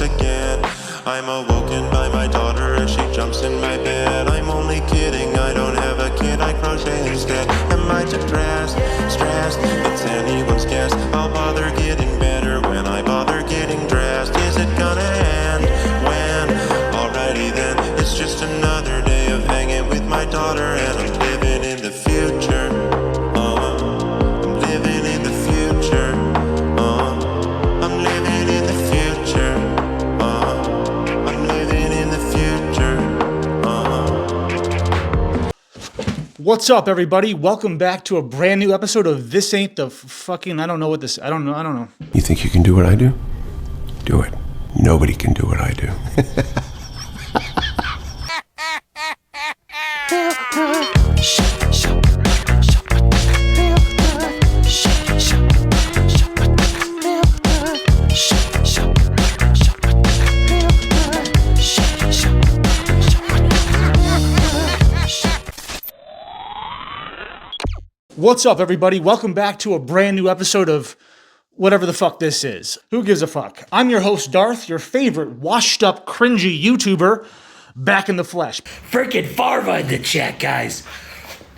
once again. I'm awoken by my daughter as she jumps in my bed. I'm only kidding, I don't have a kid, I crochet instead. Am I depressed, stressed? It's anyone's guess. I'll bother getting better when I bother getting dressed. Is it gonna end? When? Alrighty then, it's just another day of hanging with my daughter, and I'm living in the future. I'm living in the future. I'm living in the future. I'm living in the future. What's up, everybody? Welcome back to a brand new episode of This Ain't the Fucking... I don't know. You think you can do what I do? Do it. Nobody can do what I do. What's up, everybody? Welcome back to a brand new episode of whatever the fuck this is. Who gives a fuck? I'm your host, Darth, your favorite washed-up, cringy YouTuber, back in the flesh. Freaking farva in the chat, guys.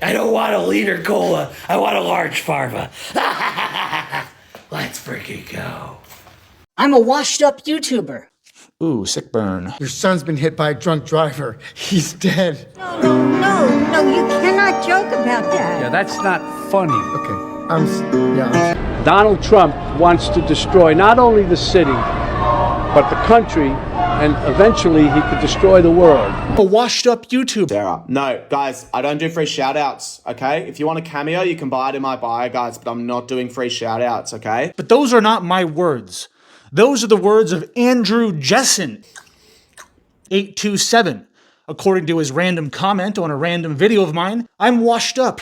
I don't want a liter cola. I want a large farva. Let's freaking go. I'm a washed-up YouTuber. Ooh, sick burn. Your son's been hit by a drunk driver. He's dead. No, you cannot joke about that. Yeah, that's not funny. Okay, Donald Trump wants to destroy not only the city, but the country, and eventually he could destroy the world. A washed-up YouTuber. Sarah. No, guys, I don't do free shout-outs, okay? If you want a cameo, you can buy it in my bio, guys, but I'm not doing free shout-outs, okay? But those are not my words. Those are the words of Andrew Jessen, 827. According to his random comment on a random video of mine, I'm washed up.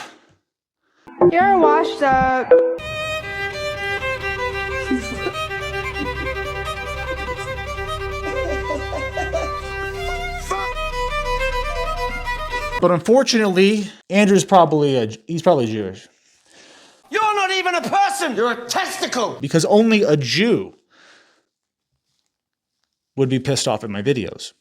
You're washed up. But unfortunately, Andrew's probably Jewish. You're not even a person. You're a testicle. Because only a Jew would be pissed off at my videos.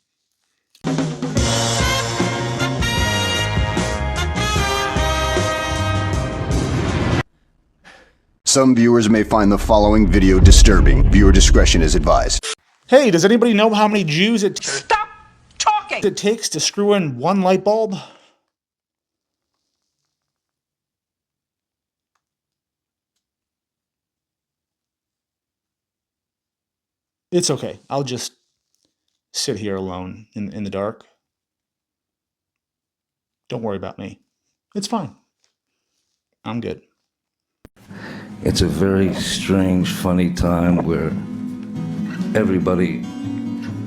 Some viewers may find the following video disturbing. Viewer discretion is advised. Hey, does anybody know how many Jews it Talking. takes to screw in one light bulb? It's okay. I'll just sit here alone in the dark. Don't worry about me. It's fine. I'm good. It's a very strange, funny time where everybody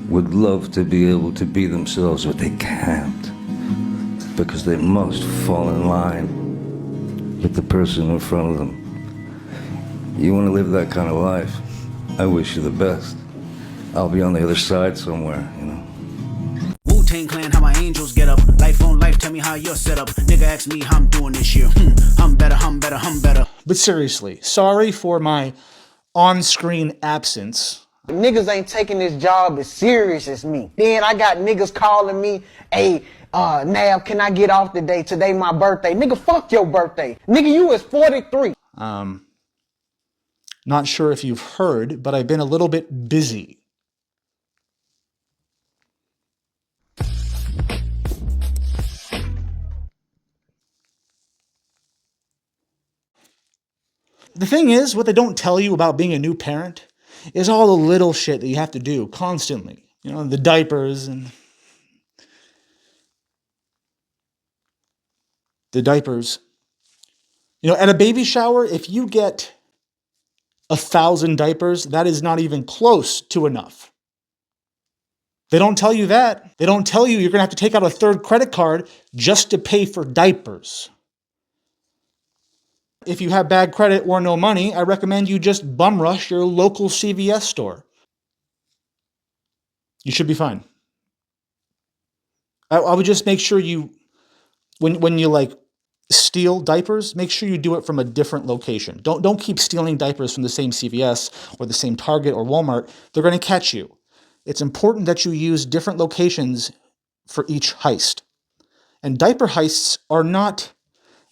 would love to be able to be themselves, but they can't because they must fall in line with the person in front of them. You want to live that kind of life? I wish you the best. I'll be on the other side somewhere, you know. Wu-Tang Clan, how my angels get up. Life on life, tell me how you're set up. Nigga ask me how I'm doing this year. I'm better. But seriously, sorry for my on-screen absence. Niggas ain't taking this job as serious as me. Then I got niggas calling me, hey, Nav, can I get off today? Today my birthday. Nigga, fuck your birthday. Nigga, you is 43. Not sure if you've heard, but I've been a little bit busy. The thing is, what they don't tell you about being a new parent is all the little shit that you have to do constantly. You know, the diapers and... You know, at a baby shower, if you get 1,000 diapers, that is not even close to enough. They don't tell you that. They don't tell you you're going to have to take out a third credit card just to pay for diapers. If you have bad credit or no money, I recommend you just bum rush your local CVS store. You should be fine. I would just make sure you, when you like steal diapers, make sure you do it from a different location. Don't keep stealing diapers from the same CVS or the same Target or Walmart. They're going to catch you. it's important that you use different locations for each heist. And diaper heists are not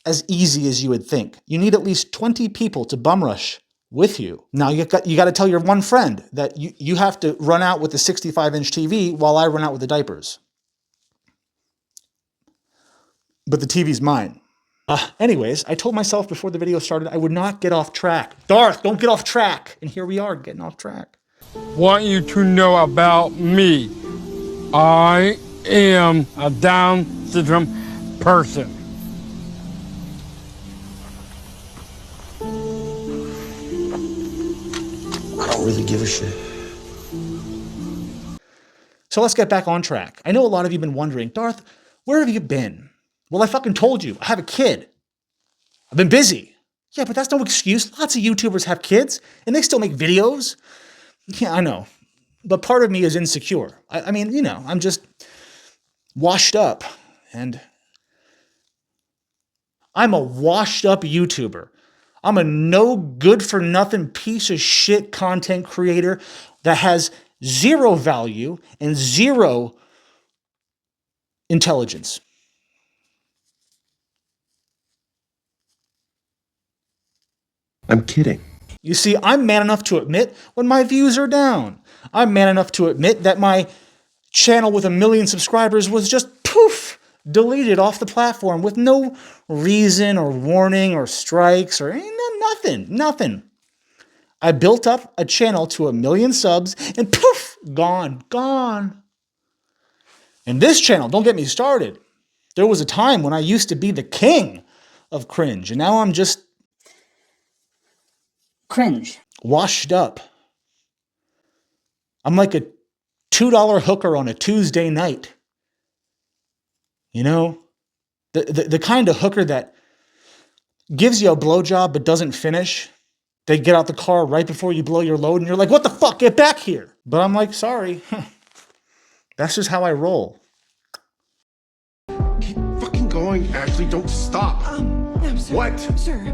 as easy as you would think. You need at least 20 people to bum rush with you. Now you got to tell your one friend that you have to run out with the 65-inch TV while I run out with the diapers. But the TV's mine. Anyways, I told myself before the video started I would not get off track. Darth, don't get off track. And here we are getting off track. Want you to know about me. I am a Down syndrome person. I don't really give a shit. So let's get back on track. I know a lot of you have been wondering, Darth, where have you been? Well, I fucking told you, I have a kid. I've been busy. Yeah, but that's no excuse. Lots of YouTubers have kids, and they still make videos. Yeah, I know. But part of me is insecure. I mean, you know, I'm just washed up. And I'm a washed up YouTuber. I'm a no good for nothing piece of shit content creator that has zero value and zero intelligence. I'm kidding. You see, I'm man enough to admit when my views are down. I'm man enough to admit that my channel with 1 million subscribers was just poof, deleted off the platform with no reason or warning or strikes or nothing. I built up a channel to 1 million subs and poof, gone. And this channel, don't get me started. There was a time when I used to be the king of cringe, and now I'm just cringe. Washed up. I'm like a $2 hooker on a Tuesday night. You know? The kind of hooker that gives you a blowjob but doesn't finish. They get out the car right before you blow your load and you're like, what the fuck? Get back here. But I'm like, sorry. That's just how I roll. Keep fucking going, Ashley. Don't stop. I'm sorry. What? Sir.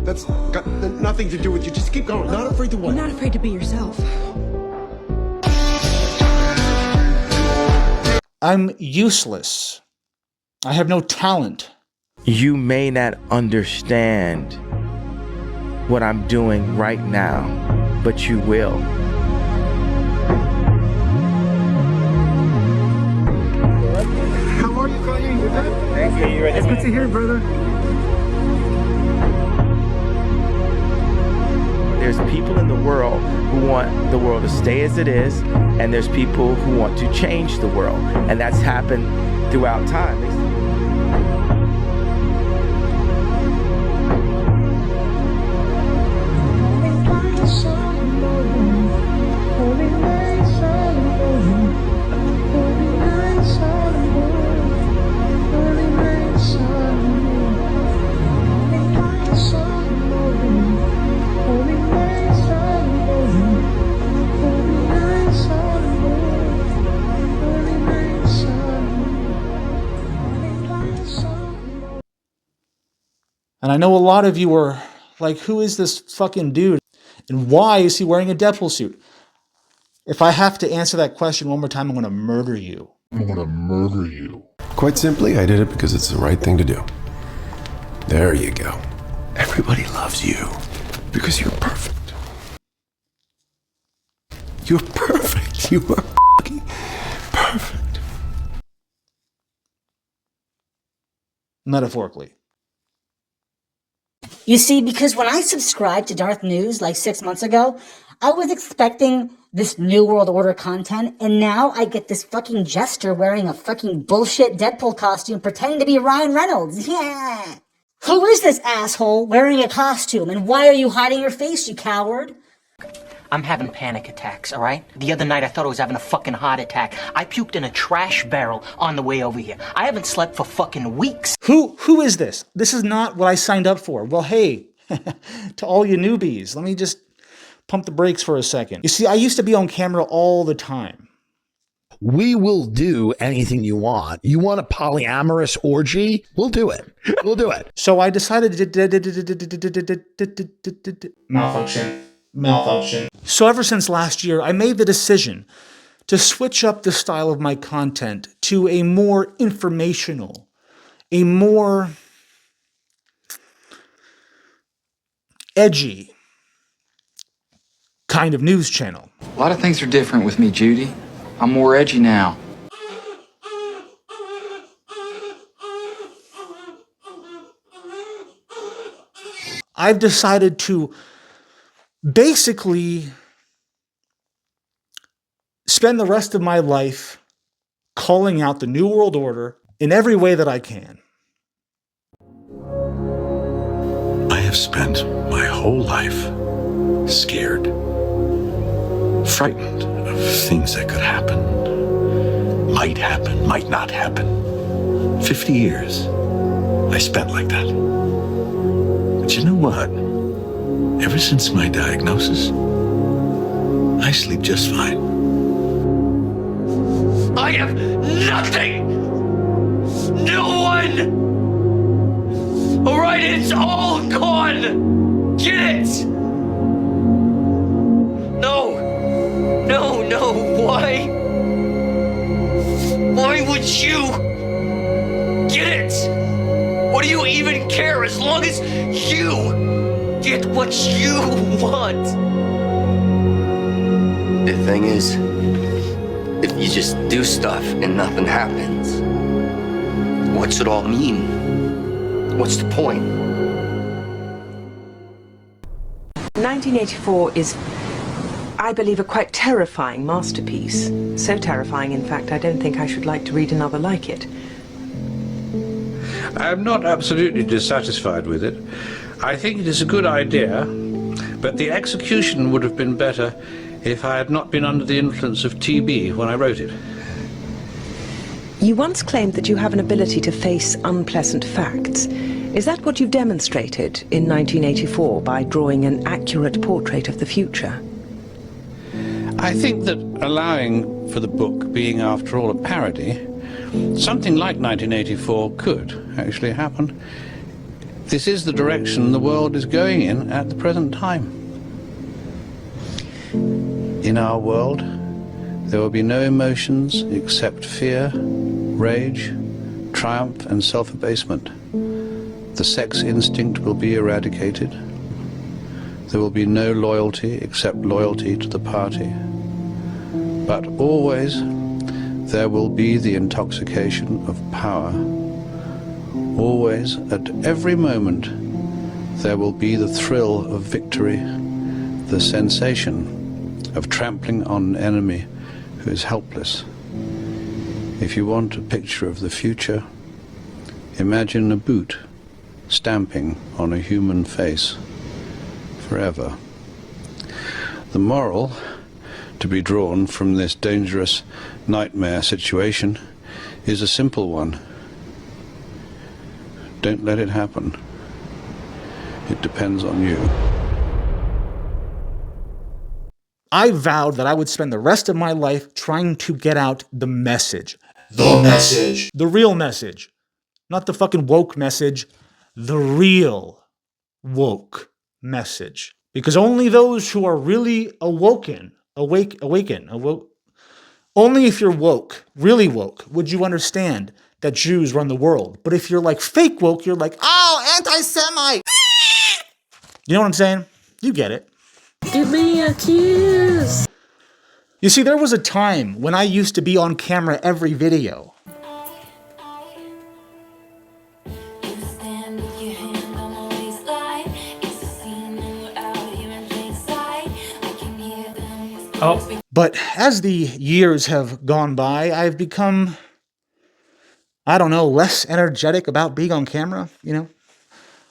That's got nothing to do with you. Just keep going. Not afraid to what? You're not afraid to be yourself. I'm useless. I have no talent. You may not understand what I'm doing right now, but you will. How are you, Kanye? You good? Thank you. It's good to hear, brother. There's people in the world who want the world to stay as it is, and there's people who want to change the world. And that's happened throughout time. And I know a lot of you were like, who is this fucking dude? And why is he wearing a Deadpool suit? If I have to answer that question one more time, I'm going to murder you. I'm going to murder you. Quite simply, I did it because it's the right thing to do. There you go. Everybody loves you because you're perfect. You're perfect. You are fucking perfect. Metaphorically. You see, because when I subscribed to DarthNews like 6 months ago, I was expecting this New World Order content, and now I get this fucking jester wearing a fucking bullshit Deadpool costume pretending to be Ryan Reynolds. Yeah! Who is this asshole wearing a costume, and why are you hiding your face, you coward? I'm having panic attacks, all right? The other night I thought I was having a fucking heart attack. I puked in a trash barrel on the way over here. I haven't slept for fucking weeks. Who is this? This is not what I signed up for. Well, hey, to all you newbies, let me just pump the brakes for a second. You see, I used to be on camera all the time. We will do anything you want. You want a polyamorous orgy? We'll do it. We'll do it. So I decided to malfunction. malfunction. So ever since last year, I made the decision to switch up the style of my content to a more informational, a more edgy kind of news channel. A lot of things are different with me, Judy. I'm more edgy now. I've decided to basically spend the rest of my life calling out the New World Order in every way that I can. I have spent my whole life scared, frightened of things that could happen, might not happen. 50 years I spent like that. But you know what? Ever since my diagnosis, I sleep just fine. I have nothing! No one! Alright, it's all gone! Get it! No! No, why? Why would you? Get it! What do you even care as long as you get what you want? The thing is, if you just do stuff and nothing happens, what's it all mean? What's the point? 1984 is, I believe, a quite terrifying masterpiece. So terrifying, in fact, I don't think I should like to read another like it. I'm not absolutely dissatisfied with it. I think it is a good idea, but the execution would have been better if I had not been under the influence of TB when I wrote it. You once claimed that you have an ability to face unpleasant facts. Is that what you've demonstrated in 1984 by drawing an accurate portrait of the future? I think that allowing for the book being, after all, a parody, something like 1984 could actually happen. This is the direction the world is going in at the present time. In our world, there will be no emotions except fear, rage, triumph, and self-abasement. The sex instinct will be eradicated. There will be no loyalty except loyalty to the party. But always there will be the intoxication of power. Always, at every moment, there will be the thrill of victory, the sensation of trampling on an enemy who is helpless. If you want a picture of the future, imagine a boot stamping on a human face forever. The moral to be drawn from this dangerous nightmare situation is a simple one. Don't let it happen. It depends on you. I vowed that I would spend the rest of my life trying to get out the message. The message. The real message. Not the fucking woke message. The real woke message. Because only those who are really awaken, only if you're woke, really woke, would you understand that Jews run the world. But if you're like fake woke, you're like, oh, anti-Semite. You know what I'm saying? You get it. Give me a kiss. You see, there was a time when I used to be on camera every video. Oh. But as the years have gone by, I've become, I don't know, less energetic about being on camera, you know?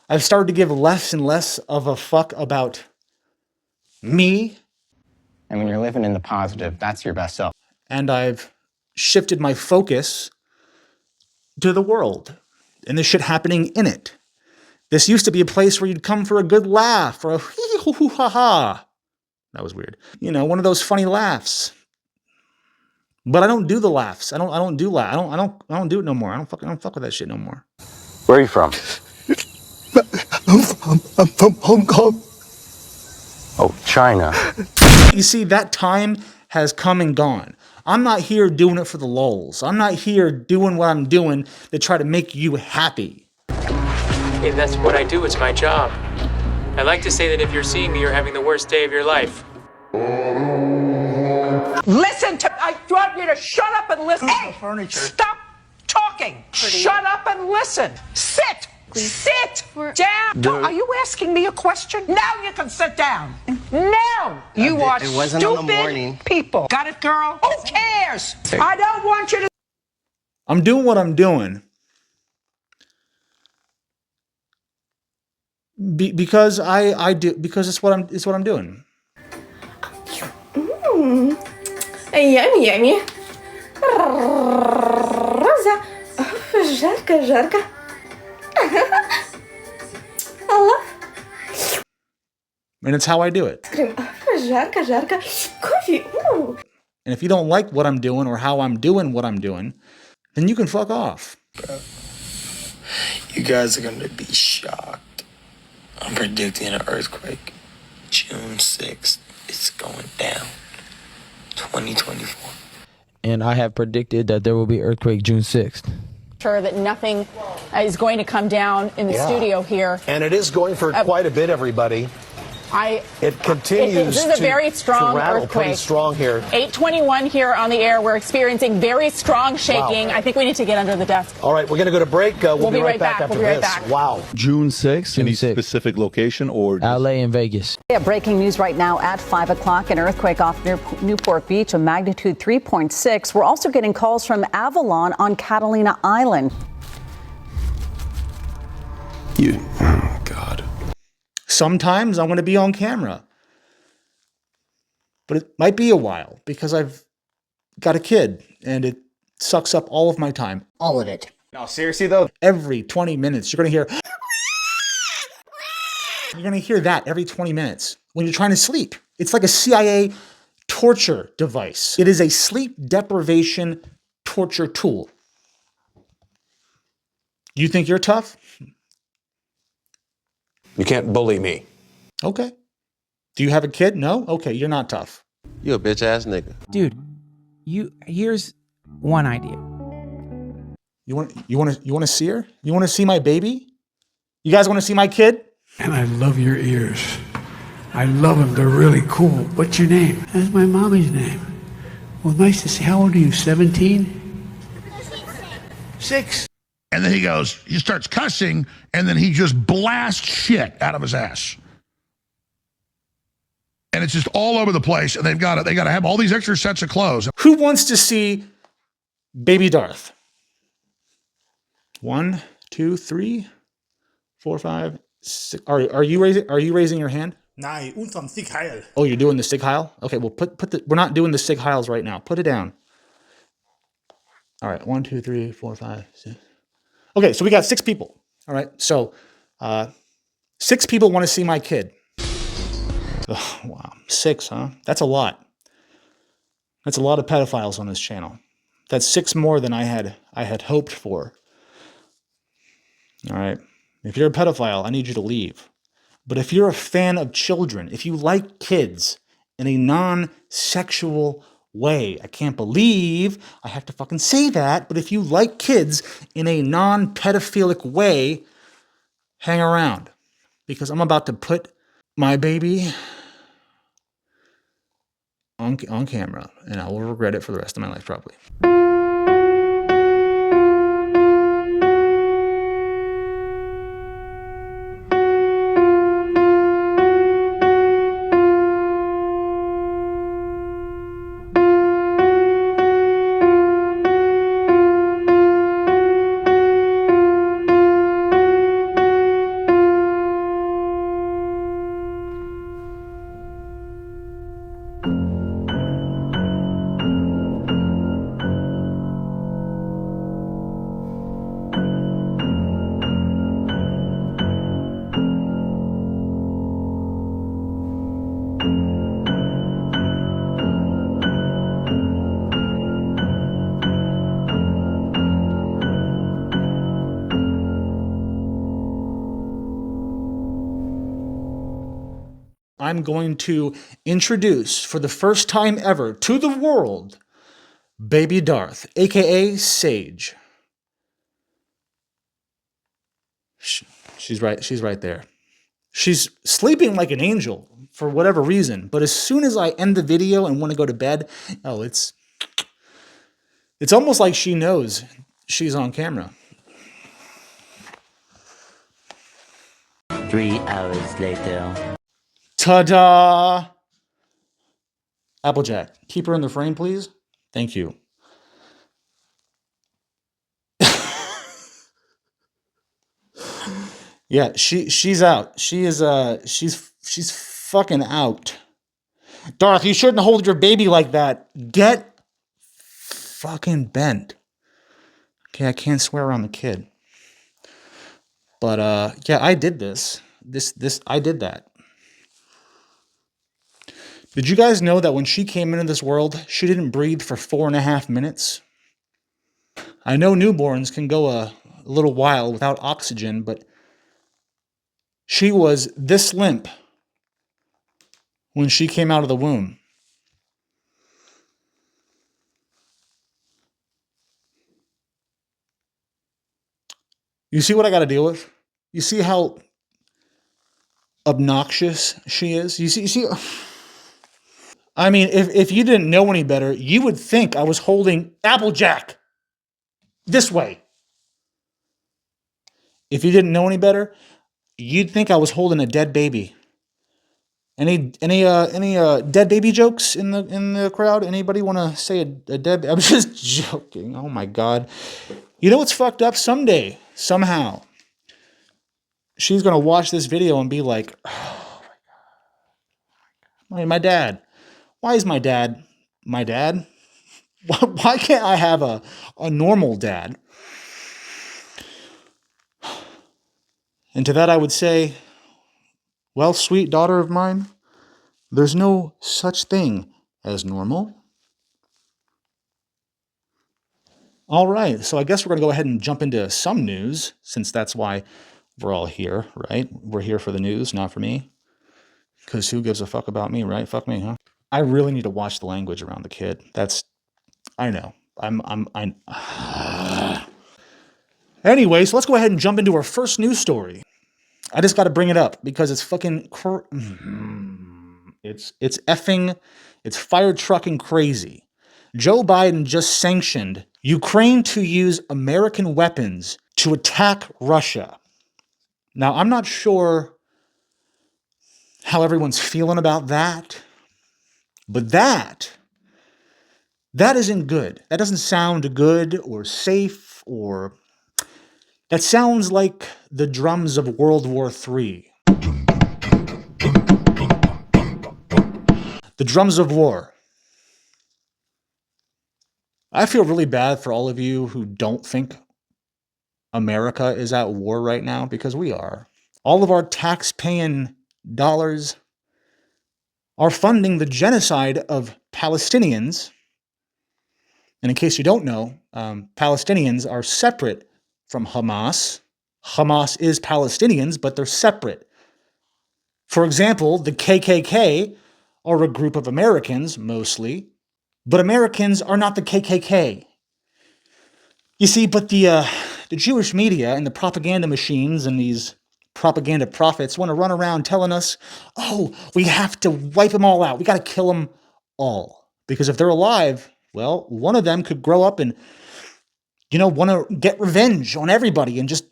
I've started to give less and less of a fuck about me. And when you're living in the positive, that's your best self. And I've shifted my focus to the world and the shit happening in it. This used to be a place where you'd come for a good laugh or a hee-hoo-hoo-ha-ha. That was weird. You know, one of those funny laughs. But I don't do the laughs. I don't do it no more. I don't fuck with that shit no more. Where are you from? I'm from Hong Kong. Oh, China. You see, that time has come and gone. I'm not here doing it for the lulz. I'm not here doing what I'm doing to try to make you happy. Hey, that's what I do. It's my job. I like to say that if you're seeing me, you're having the worst day of your life. Listen to, I want you to shut up and listen. Hey, stop talking. Shut up and listen. Sit. Sit down. Are you asking me a question? Now you can sit down. No. You are stupid people. Got it, girl? Who cares? I don't want you to. I'm doing what I'm doing because I do, because it's what I'm doing. Yummy, yummy. Rosa. Жарко, жарко. And it's how I do it. Жарко, жарко. Coffee. And if you don't like what I'm doing or how I'm doing what I'm doing, then you can fuck off. You guys are gonna be shocked. I'm predicting an earthquake. June 6th. It's going down. 2024. And I have predicted that there will be earthquake June 6th. Sure that nothing is going to come down in the studio here. And it is going for quite a bit, everybody. It continues this is a very strong rattle earthquake. pretty strong here. 8:21 here on the air. We're experiencing very strong shaking. Wow. I think we need to get under the desk. All right, we're going to go to break. We'll be right back after this. Wow. June 6th, any specific location or? LA and Vegas. Yeah, breaking news right now at 5 o'clock. An earthquake off near Newport Beach, a magnitude 3.6. We're also getting calls from Avalon on Catalina Island. Oh, God. Sometimes I'm going to be on camera. But it might be a while because I've got a kid and it sucks up all of my time. All of it. No, seriously though, every 20 minutes you're going to hear you're going to hear that every 20 minutes when you're trying to sleep. It's like a CIA torture device. It is a sleep deprivation torture tool. You think you're tough? You can't bully me. Okay. Do you have a kid? No? Okay, you're not tough. You a bitch ass nigga. Dude, here's one idea. You want to see her? You want to see my baby? You guys want to see my kid? And I love your ears. I love them. They're really cool. What's your name? That's my mommy's name. Well, nice to see. How old are you? 17? 6. And then he starts cussing, and then he just blasts shit out of his ass. And it's just all over the place, and they got to have all these extra sets of clothes. Who wants to see baby Darth? 1, 2, 3, 4, 5, 6. Are you raising your hand? Nein, unterm Sig Heil. Oh, you're doing the Sig Heil? Okay, well we're not doing the Sig Heils right now. Put it down. All right, 1, 2, 3, 4, 5, 6. Okay, so we got 6 people. All right, so 6 people want to see my kid. Oh, wow, 6, huh? That's a lot. That's a lot of pedophiles on this channel. That's 6 more than I had hoped for. All right, if you're a pedophile, I need you to leave. But if you're a fan of children, if you like kids in a non-sexual way, I can't believe I have to fucking say that, but if you like kids in a non-pedophilic way, hang around. Because I'm about to put my baby on camera, and I will regret it for the rest of my life, probably. I'm going to introduce for the first time ever to the world, Baby Darth, aka Sage. She's right there. She's sleeping like an angel for whatever reason, but as soon as I end the video and want to go to bed, oh, it's almost like she knows she's on camera. 3 hours later. Ta-da! Applejack, keep her in the frame, please. Thank you. Yeah, she's out. She's fucking out. Darth, you shouldn't hold your baby like that. Get fucking bent. Okay, I can't swear around the kid. But yeah, I did this. I did that. Did you guys know that when she came into this world, she didn't breathe for 4.5 minutes? I know newborns can go a little while without oxygen, but she was this limp when she came out of the womb. You see what I got to deal with? You see how obnoxious she is? You see I mean, if you didn't know any better, you would think I was holding Applejack this way. If you didn't know any better, you'd think I was holding a dead baby. Any dead baby jokes in the crowd? Anybody want to say a dead? I'm just joking. Oh my God. You know what's fucked up? Someday, somehow, she's gonna watch this video and be like, "Oh my God, my dad. Why is my dad my dad? Why can't I have a normal dad?" And to that I would say, well, sweet daughter of mine, there's no such thing as normal. All right, so I guess we're going to go ahead and jump into some news, since that's why we're all here, right? We're here for the news, not for me. Because who gives a fuck about me, right? Fuck me, huh? I really need to watch the language around the kid. I know. Anyway, so let's go ahead and jump into our first news story. I just got to bring it up because it's fucking, it's fire trucking crazy. Joe Biden just sanctioned Ukraine to use American weapons to attack Russia. Now, I'm not sure how everyone's feeling about that, but that isn't good. That doesn't sound good or safe, or that sounds like the drums of World War III. The drums of war. I feel really bad for all of you who don't think America is at war right now, because we are. All of our tax-paying dollars are funding the genocide of Palestinians. And in case you don't know, Palestinians are separate from Hamas. Hamas is Palestinians, but they're separate. For example, the KKK are a group of Americans, mostly, but Americans are not the KKK. You see, but the Jewish media and the propaganda machines and these propaganda prophets want to run around telling us, oh, we have to wipe them all out. We got to kill them all. Because if they're alive, well, one of them could grow up and, want to get revenge on everybody and just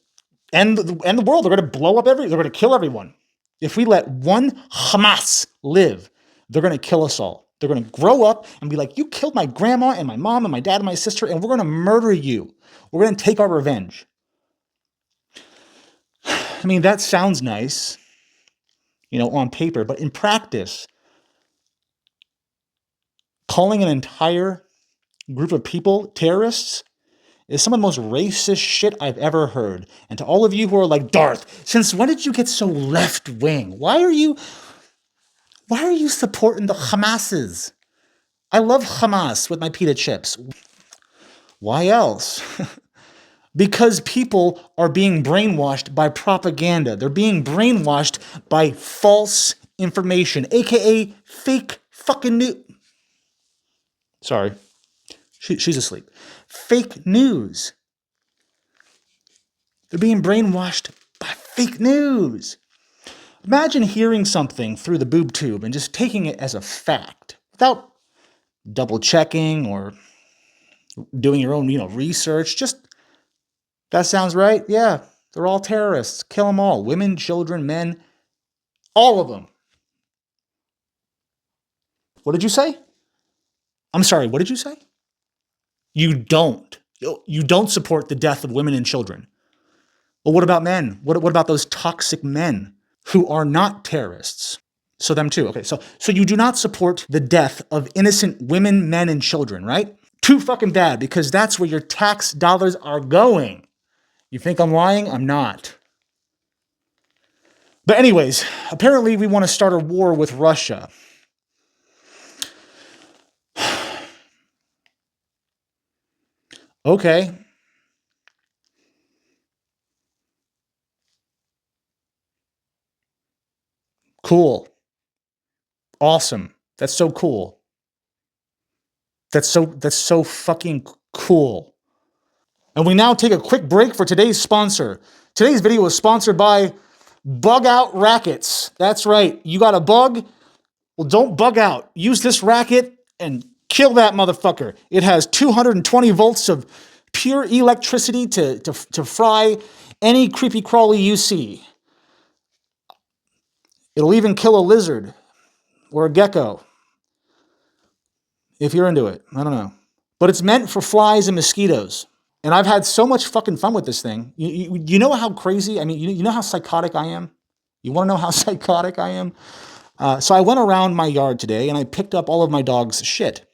end the world. They're going to blow up they're going to kill everyone. If we let one Hamas live, they're going to kill us all. They're going to grow up and be like, you killed my grandma and my mom and my dad and my sister, and we're going to murder you. We're going to take our revenge. I mean, that sounds nice, on paper, but in practice, calling an entire group of people terrorists is some of the most racist shit I've ever heard. And to all of you who are like, Darth, since when did you get so left-wing? Why are you supporting the Hamases? I love Hamas with my pita chips. Why else? Because people are being brainwashed by propaganda. They're being brainwashed by false information, aka fake fucking news. Sorry, she's asleep. Fake news. They're being brainwashed by fake news. Imagine hearing something through the boob tube and just taking it as a fact without double checking or doing your own, research. Just, that sounds right. Yeah, they're all terrorists. Kill them all. Women, children, men, all of them. What did you say? I'm sorry, what did you say? You don't support the death of women and children. Well, what about men? What about those toxic men who are not terrorists? So them too. Okay, so you do not support the death of innocent women, men, and children, right? Too fucking bad, because that's where your tax dollars are going. You think I'm lying? I'm not. But anyways, apparently we want to start a war with Russia. Okay. Cool. Awesome. That's so cool. That's so fucking cool. And we now take a quick break for today's sponsor. Today's video is sponsored by Bug Out Rackets. That's right. You got a bug? Well, don't bug out. Use this racket and kill that motherfucker. It has 220 volts of pure electricity to fry any creepy crawly you see. It'll even kill a lizard or a gecko. If you're into it. I don't know. But it's meant for flies and mosquitoes. And I've had so much fucking fun with this thing. You know how crazy, you know how psychotic I am? You want to know how psychotic I am? So I went around my yard today and I picked up all of my dog's shit.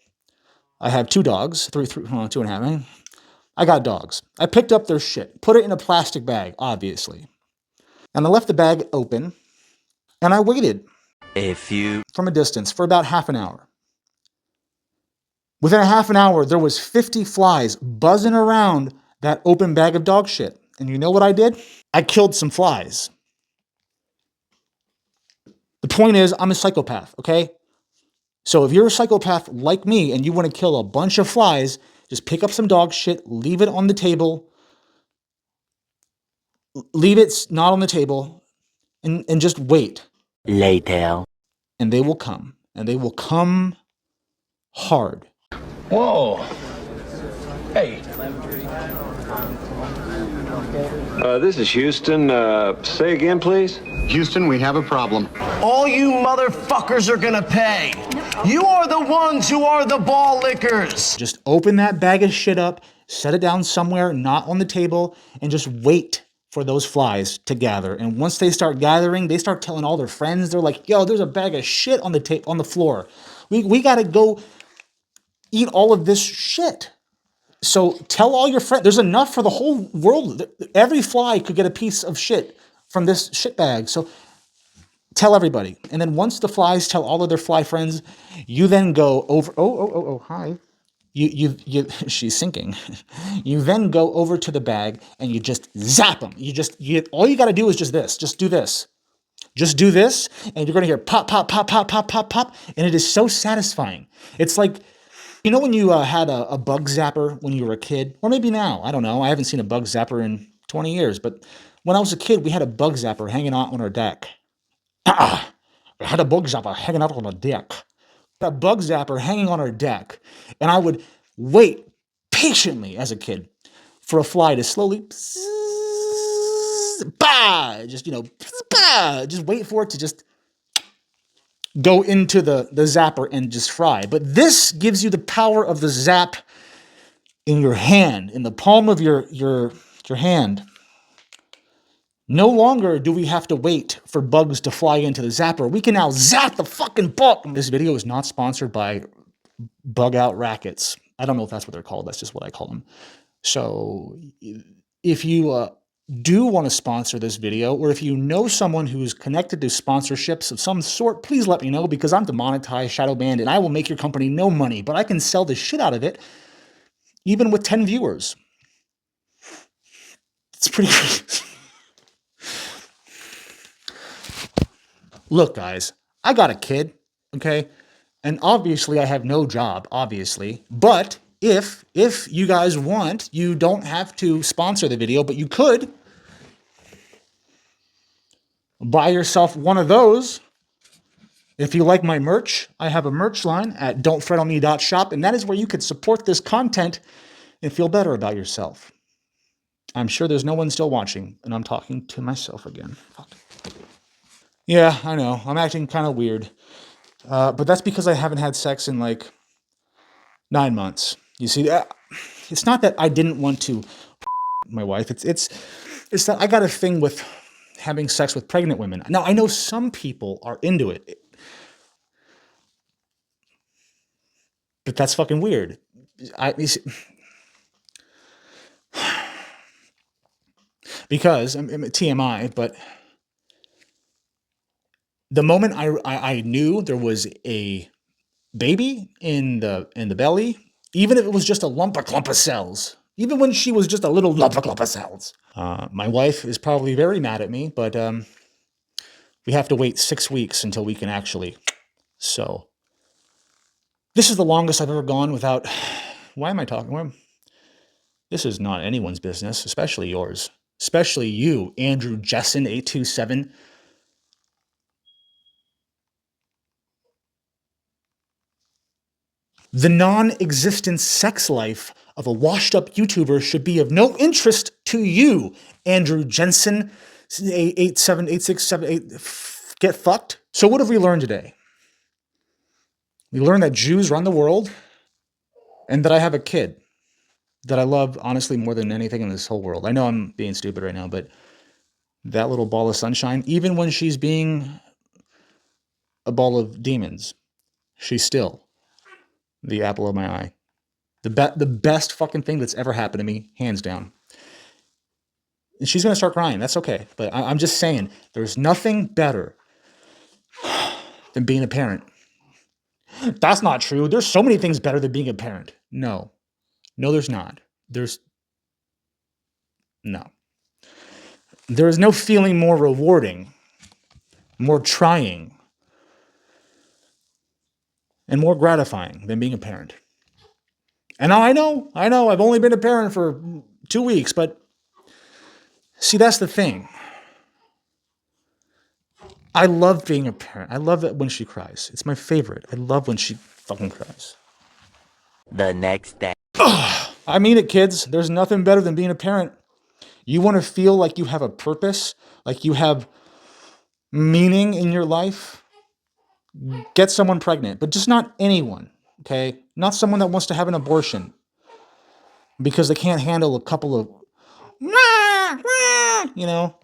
I have 2 dogs, 2.5. I got dogs. I picked up their shit, put it in a plastic bag, obviously. And I left the bag open and I waited from a distance for about half an hour. Within a half an hour, there was 50 flies buzzing around that open bag of dog shit. And you know what I did? I killed some flies. The point is, I'm a psychopath, okay? So if you're a psychopath like me and you want to kill a bunch of flies, just pick up some dog shit, leave it on the table, leave it not on the table, and just wait. Later. And they will come. And they will come hard. Whoa. Hey. This is Houston. Say again, please. Houston, we have a problem. All you motherfuckers are gonna pay. You are the ones who are the ball lickers. Just open that bag of shit up, set it down somewhere, not on the table, and just wait for those flies to gather. And once they start gathering, they start telling all their friends. They're like, yo, there's a bag of shit on the floor. We gotta go eat all of this shit. So tell all your friends. There's enough for the whole world. Every fly could get a piece of shit from this shit bag. So tell everybody. And then once the flies tell all of their fly friends, you then go over. Oh, hi. She's sinking. You then go over to the bag and you just zap them. All you got to do is just this. Just do this. Just do this, and you're going to hear pop, pop, pop, pop, pop, pop, pop. And it is so satisfying. It's like, you know when you had a bug zapper when you were a kid? Or maybe now. I don't know. I haven't seen a bug zapper in 20 years. But when I was a kid, we had a bug zapper hanging out on our deck. We had a bug zapper hanging out on our deck. A bug zapper hanging on our deck. And I would wait patiently as a kid for a fly to slowly, just wait for it to just go into the zapper and just fry. But this gives you the power of the zap in your hand, in the palm of your hand. No longer do we have to wait for bugs to fly into the zapper. We can now zap the fucking bug. This video is not sponsored by Bug Out Rackets. I don't know if that's what they're called. That's just what I call them. So if you do want to sponsor this video, or if you know someone who's connected to sponsorships of some sort, please let me know, because I'm demonetized, shadow banned, and I will make your company no money, but I can sell the shit out of it even with 10 viewers. It's pretty crazy. Look, guys, I got a kid, okay? And obviously I have no job, obviously. But if you guys want, you don't have to sponsor the video, but you could buy yourself one of those. If you like my merch, I have a merch line at don'tfretonme.shop, and that is where you could support this content and feel better about yourself. I'm sure there's no one still watching, and I'm talking to myself again. Fuck. Yeah, I know. I'm acting kind of weird. But that's because I haven't had sex in like 9 months. You see, it's not that I didn't want to my wife. It's that I got a thing with having sex with pregnant women. Now, I know some people are into it. But that's fucking weird. Because I'm TMI, but the moment I knew there was a baby in the belly, even if it was just a lump of cells, even when she was just a little lump of cells, my wife is probably very mad at me, but we have to wait 6 weeks until we can actually. So this is the longest I've ever gone without. Why am I talking? This is not anyone's business, especially yours. Especially you, Andrew Jessen 827. The non-existent sex life of a washed-up YouTuber should be of no interest to you, Andrew Jensen 87867. Get fucked. So what have we learned today? We learned that Jews run the world, and that I have a kid that I love, honestly, more than anything in this whole world. I know I'm being stupid right now, but that little ball of sunshine, even when she's being a ball of demons, she's still the apple of my eye. The best fucking thing that's ever happened to me, hands down. And she's going to start crying. That's okay. But I'm just saying, there's nothing better than being a parent. That's not true. There's so many things better than being a parent. No. No, there's not. No. There is no feeling more rewarding, more trying, and more gratifying than being a parent. And I know, I've only been a parent for 2 weeks, but see, that's the thing. I love being a parent. I love it when she cries. It's my favorite. I love when she fucking cries. The next day. I mean it, kids. There's nothing better than being a parent. You want to feel like you have a purpose, like you have meaning in your life? Get someone pregnant, but just not anyone, okay? Not someone that wants to have an abortion because they can't handle a couple of, you know?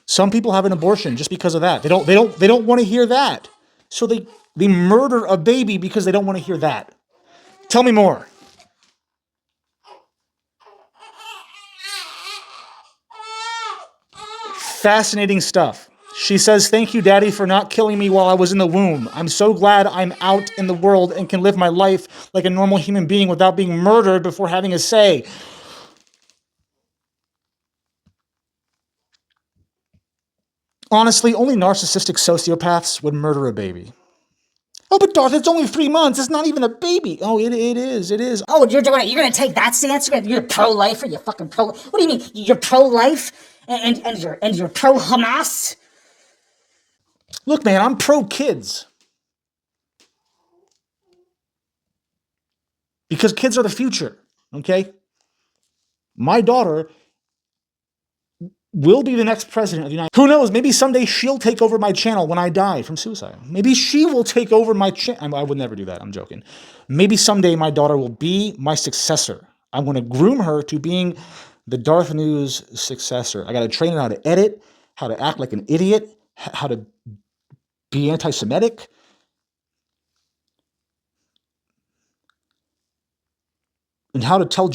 Some people have an abortion just because of that. They don't want to hear that. So they murder a baby because they don't want to hear that. Tell me more. Fascinating stuff. She says, "Thank you, Daddy, for not killing me while I was in the womb. I'm so glad I'm out in the world and can live my life like a normal human being without being murdered before having a say." Honestly, only narcissistic sociopaths would murder a baby. Oh, but Darth, it's only 3 months. It's not even a baby. Oh, it is. Oh, you're gonna take that stance? You're pro-lifer? You're fucking pro. What do you mean? You're pro-life and you're pro-Hamas? Look, man, I'm pro-kids. Because kids are the future, okay? My daughter will be the next president of the United States. Who knows? Maybe someday she'll take over my channel when I die from suicide. Maybe she will take over my channel. I would never do that. I'm joking. Maybe someday my daughter will be my successor. I'm going to groom her to being the DarthNews successor. I got to train her how to edit, how to act like an idiot, how to be anti-Semitic. And how to tell...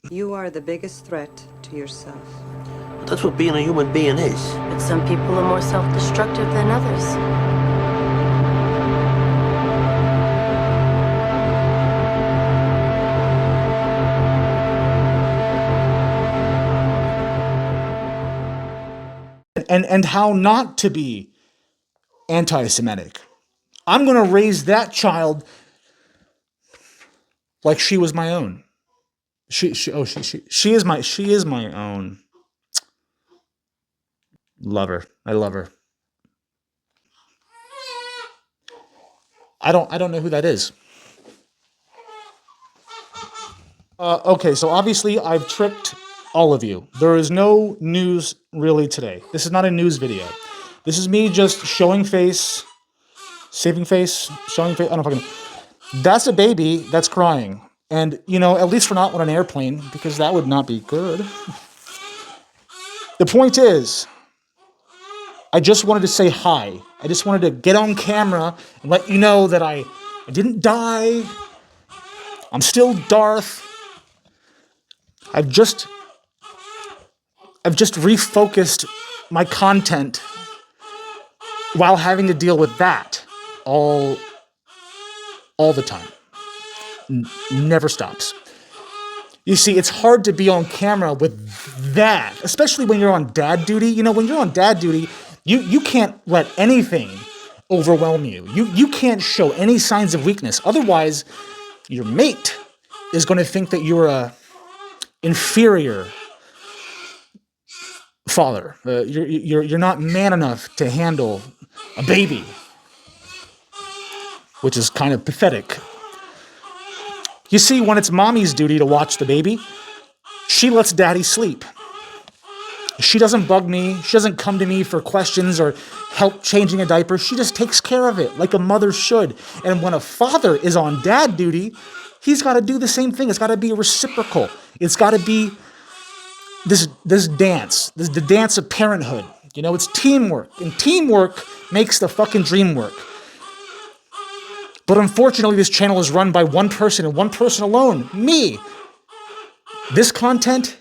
You are the biggest threat to yourself. That's what being a human being is. But some people are more self-destructive than others. and how not to be anti-Semitic. I'm going to raise that child like she was my own. She is my own. Love her. I love her. I don't know who that is. Okay, so obviously I've tricked all of you. There is no news really today. This is not a news video. This is me just showing face, saving face, showing face. I don't fucking. That's a baby that's crying. And, you know, at least we're not on an airplane, because that would not be good. The point is, I just wanted to say hi. I just wanted to get on camera and let you know that I didn't die. I'm still Darth. I've just refocused my content while having to deal with that all the time. Never stops. You see, it's hard to be on camera with that, especially when you're on dad duty. You know, when you're on dad duty, you can't let anything overwhelm you. You can't show any signs of weakness. Otherwise, your mate is going to think that you're a inferior father. You're not man enough to handle a baby, which is kind of pathetic. You see, when it's mommy's duty to watch the baby, she lets daddy sleep. She doesn't bug me. She doesn't come to me for questions or help changing a diaper. She just takes care of it like a mother should. And when a father is on dad duty, he's got to do the same thing. It's got to be reciprocal. It's got to be this dance, the dance of parenthood. You know, it's teamwork. And teamwork makes the fucking dream work. But unfortunately, this channel is run by one person and one person alone, me. This content,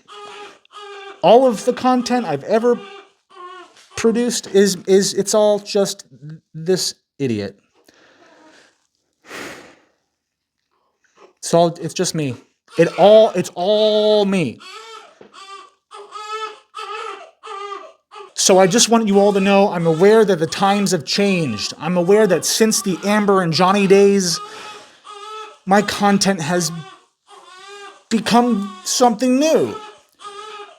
all of the content I've ever produced it's all just this idiot. It's just me. It's all me. So I just want you all to know, I'm aware that the times have changed. I'm aware that since the Amber and Johnny days, my content has become something new.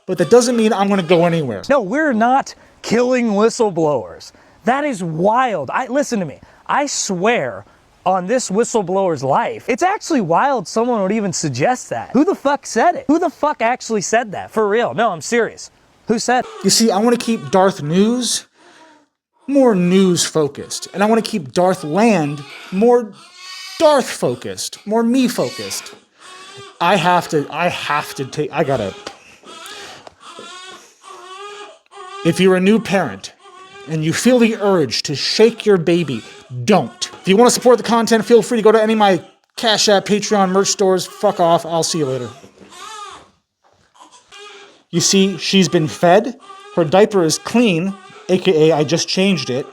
But that doesn't mean I'm going to go anywhere. No, we're not killing whistleblowers. That is wild. Listen to me. I swear on this whistleblower's life, it's actually wild someone would even suggest that. Who the fuck said it? Who the fuck actually said that? For real. No, I'm serious. Who said? You see, I want to keep DarthNews more news focused. And I want to keep Darthland more Darth focused, more me focused. I gotta. If you're a new parent and you feel the urge to shake your baby, don't. If you want to support the content, feel free to go to any of my CashApp, Patreon, merch stores. Fuck off. I'll see you later. You see, she's been fed. Her diaper is clean, aka I just changed it.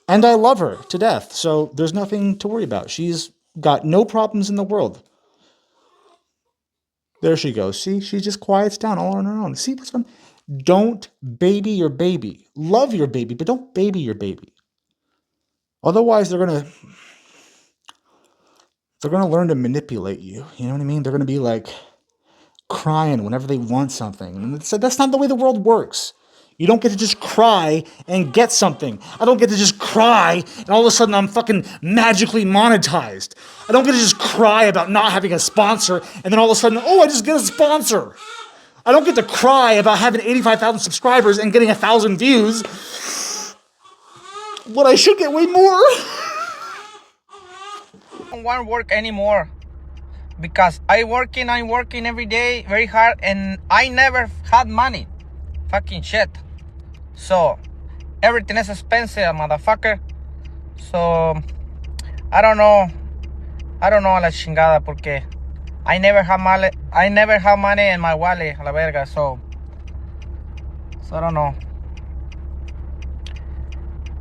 And I love her to death, so there's nothing to worry about. She's got no problems in the world. There she goes. See, she just quiets down all on her own. See what's fun? Don't baby your baby. Love your baby, but don't baby your baby. Otherwise, they're gonna learn to manipulate you. You know what I mean? They're gonna be like crying whenever they want something. And that's not the way the world works. You don't get to just cry and get something. I don't get to just cry and all of a sudden I'm fucking magically monetized. I don't get to just cry about not having a sponsor and then all of a sudden, oh, I just get a sponsor. I don't get to cry about having 85,000 subscribers and getting 1,000 views. But I should get way more. I don't want to work anymore. Because I'm working every day very hard and I never had money. Fucking shit. So everything is expensive, motherfucker. So I don't know a la chingada porque I never have money in my wallet, a la verga. So I don't know.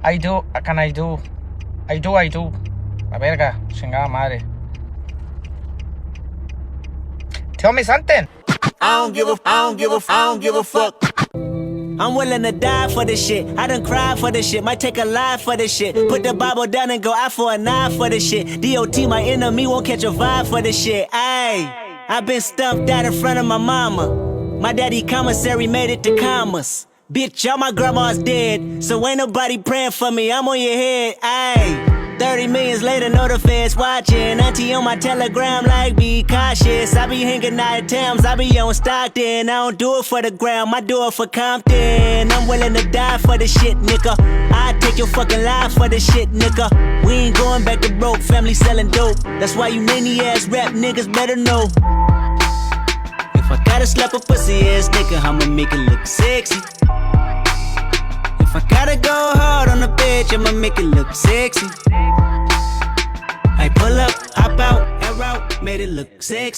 I do. La verga, chingada madre. Tell me something. I don't give a fuck. I'm willing to die for this shit. I done cried for this shit. Might take a life for this shit. Put the Bible down and go out for a knife for this shit. DOT, my enemy, won't catch a vibe for this shit. Ayy, I been stumped out in front of my mama. My daddy commissary made it to commas. Bitch, all my grandma's dead, so ain't nobody praying for me. I'm on your head. Ayy. 30 millions later, know the feds watching. Auntie on my telegram like, be cautious. I be hanging out at Thames, I be on Stockton. I don't do it for the gram, I do it for Compton. I'm willing to die for this shit, nigga. I take your fucking life for this shit, nigga. We ain't going back to broke, family selling dope. That's why you nanny ass rap niggas better know. If I gotta slap a pussy ass nigga, I'ma make it look sexy. If I gotta go hard on the bitch, I'ma make it look sexy. I pull up, hop out, air out, made it look sexy.